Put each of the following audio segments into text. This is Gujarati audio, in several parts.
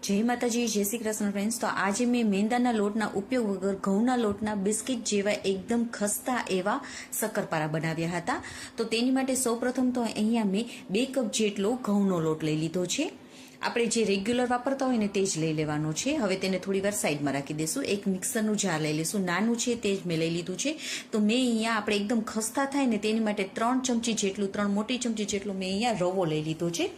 જય માતાજી, જય શ્રી કૃષ્ણ ફ્રેન્ડ્સ। તો આજે મેં મેંદાના લોટના ઉપયોગ વગર ઘઉંના લોટના બિસ્કિટ જેવા એકદમ ખસ્તા એવા શક્કરપારા બનાવ્યા હતા। તો તેની માટે સૌપ્રથમ તો અહીંયા મેં 2 કપ જેટલો ઘઉંનો લોટ લઈ લીધો છે। આપણે જે રેગ્યુલર વાપરતા હોય ને તે જ લઈ લેવાનો છે। હવે તેને થોડી વાર સાઈડમાં રાખી દઈશું। એક મિક્સરનું જાર લઈ લઈશું, નાનું છે તે જ મેં લઈ લીધું છે। તો મેં અહીંયા આપણે એકદમ ખસ્તા થાય ને તેની માટે 3 ચમચી જેટલું, 3 મોટી ચમચી જેટલું મેં અહીંયા રવો લઈ લીધો છે।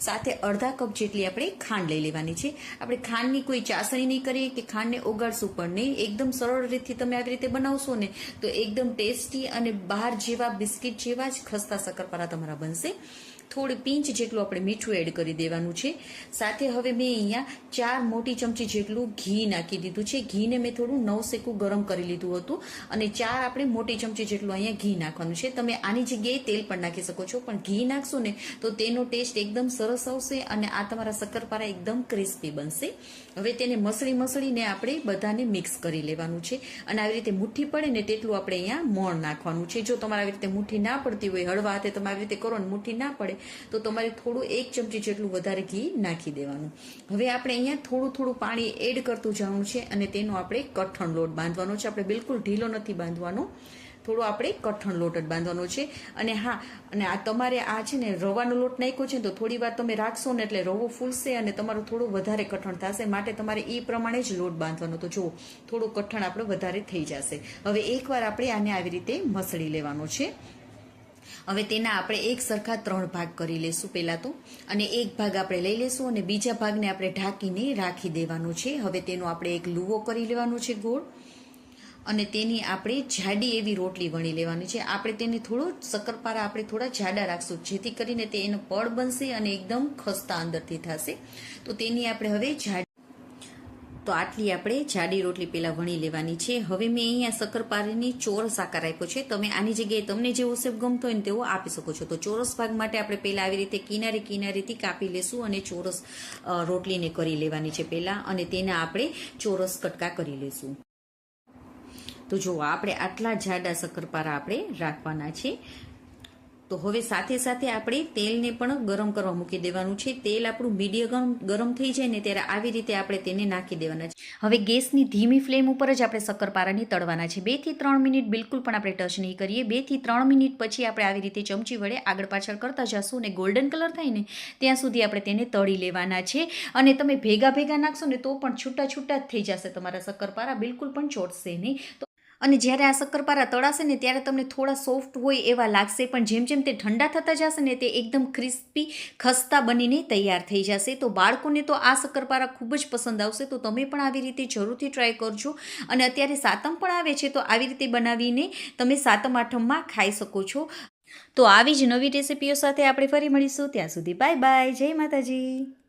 સાથે અડધા કપ જેટલી આપણે ખાંડ લઈ લેવાની છે। આપણે ખાંડની કોઈ ચાસણી નહીં કરીએ કે ખાંડને ઓગાળશું પણ નહીં, એકદમ સરળ રીતથી તમે આવી રીતે બનાવશો ને તો એકદમ ટેસ્ટી અને બહાર જેવા બિસ્કિટ જેવા જ ખસ્તા શક્કરપારા તમારા બનશે। થોડી પિંચ જેટલું આપણે મીઠું એડ કરી દેવાનું છે। સાથે હવે મેં અહીંયા 4 મોટી ચમચી જેટલું ઘી નાખી દીધું છે। ઘીને મેં થોડું નવસેકું ગરમ કરી લીધું હતું અને 4 આપણે મોટી ચમચી જેટલું અહીંયા ઘી નાખવાનું છે। તમે આની જગ્યાએ તેલ પણ નાખી શકો છો, પણ ઘી નાખશો ને તો તેનો ટેસ્ટ એકદમ સરસ આવશે અને આ તમારા શક્કરપારા એકદમ ક્રિસ્પી બનશે। હવે તેને મસળીને આપણે બધાને મિક્સ કરી લેવાનું છે અને આવી રીતે મુઠ્ઠી પડે ને તેટલું આપણે અહીંયા મોણ નાખવાનું છે। જો તમારે આવી રીતે મુઠ્ઠી ના પડતી હોય, હળવા હાથે તમે આવી રીતે કરો ને મુઠ્ઠી ના પડે તો તમારે થોડું 1 ચમચી જેટલું વધારે ઘી નાખી દેવાનું। હવે આપણે અહીંયા થોડું પાણી એડ કરતું જવાનું છે અને તેનો આપણે કઠણ લોટ બાંધવાનો છે। આપણે બિલકુલ ઢીલો નથી બાંધવાનો, થોડો આપણે કઠણ લોટ જ બાંધવાનો છે। અને હા, અને આ તમારે આ છે ને રવાનો લોટ નાખ્યો છે તો થોડી વાર તમે રાખશો ને એટલે રવો ફૂલશે અને તમારું થોડું વધારે કઠણ થશે, માટે તમારે એ પ્રમાણે જ લોટ બાંધવાનો। તો જો થોડું કઠણ આપણે વધારે થઈ જશે। હવે એકવાર આપણે આને આવી રીતે મસળી લેવાનો છે। હવે તેના આપણે એક સરખા 3 ભાગ કરી લેશું પહેલા તો, અને એક ભાગ આપણે લઈ લેશું અને બીજા ભાગને આપણે ઢાંકીને રાખી દેવાનો છે। હવે તેનો આપણે એક લુવો કરી લેવાનો છે ગોળ, અને તેની આપણે જાડી એવી રોટલી વણી લેવાની છે। આપણે તેને થોડો શક્કરપારા આપણે થોડા જાડા રાખશું જેથી કરીને તે એનો પડ બનશે અને એકદમ ખસ્તા અંદરથી થશે। તો તેની આપણે હવે તો આટલી આપણે જાડી રોટલી પહેલા વણી લેવાની છે। હવે મેં અહીંયા શક્કરપારાની ચોરસ આકાર આપ્યો છે, તમે આની જગ્યાએ તમને જેવો શેપ ગમતો હોય ને તેવો આપી શકો છો। તો ચોરસ ભાગ માટે આપણે પહેલા આવી રીતે કિનારીથી કાપી લેશું અને ચોરસ રોટલીને કરી લેવાની છે પહેલા, અને તેના આપણે ચોરસ કટકા કરી લેશું। તો જો આપણે આટલા જાડા શક્કરપારા આપણે રાખવાના છે। તો હવે સાથે સાથે આપણે તેલને પણ ગરમ કરવા મૂકી દેવાનું છે। તેલ આપણું મીડિયમ ગરમ થઈ જાય ને ત્યારે આવી રીતે આપણે તેને નાખી દેવાના છે। હવે ગેસની ધીમી ફ્લેમ ઉપર જ આપણે શક્કરપારાને તળવાના છે। 2 થી 3 મિનિટ બિલકુલ પણ આપણે ટચ નહીં કરીએ। 2 થી 3 મિનિટ પછી આપણે આવી રીતે ચમચી વડે આગળ પાછળ કરતા જશું અને ગોલ્ડન કલર થાય ને ત્યાં સુધી આપણે તેને તળી લેવાના છે। અને તમે ભેગા નાખશો ને તો પણ છૂટા જ થઈ જશે તમારા શક્કરપારા, બિલકુલ પણ ચોટશે નહીં। અને જ્યારે આ શક્કરપારા તળાશે ને ત્યારે તમને થોડા સોફ્ટ હોય એવા લાગશે, પણ જેમ તે ઠંડા થતા જશે ને તે એકદમ ક્રિસ્પી ખસ્તા બનીને તૈયાર થઈ જશે। તો બાળકોને તો આ શક્કરપારા ખૂબ જ પસંદ આવશે। તો તમે પણ આવી રીતે જરૂરથી ટ્રાય કરજો। અને અત્યારે સાતમ પણ આવે છે તો આવી રીતે બનાવીને તમે સાતમ આઠમમાં ખાઈ શકો છો। તો આવી જ નવી રેસિપીઓ સાથે આપણે ફરી મળીશું, ત્યાં સુધી બાય બાય, જય માતાજી।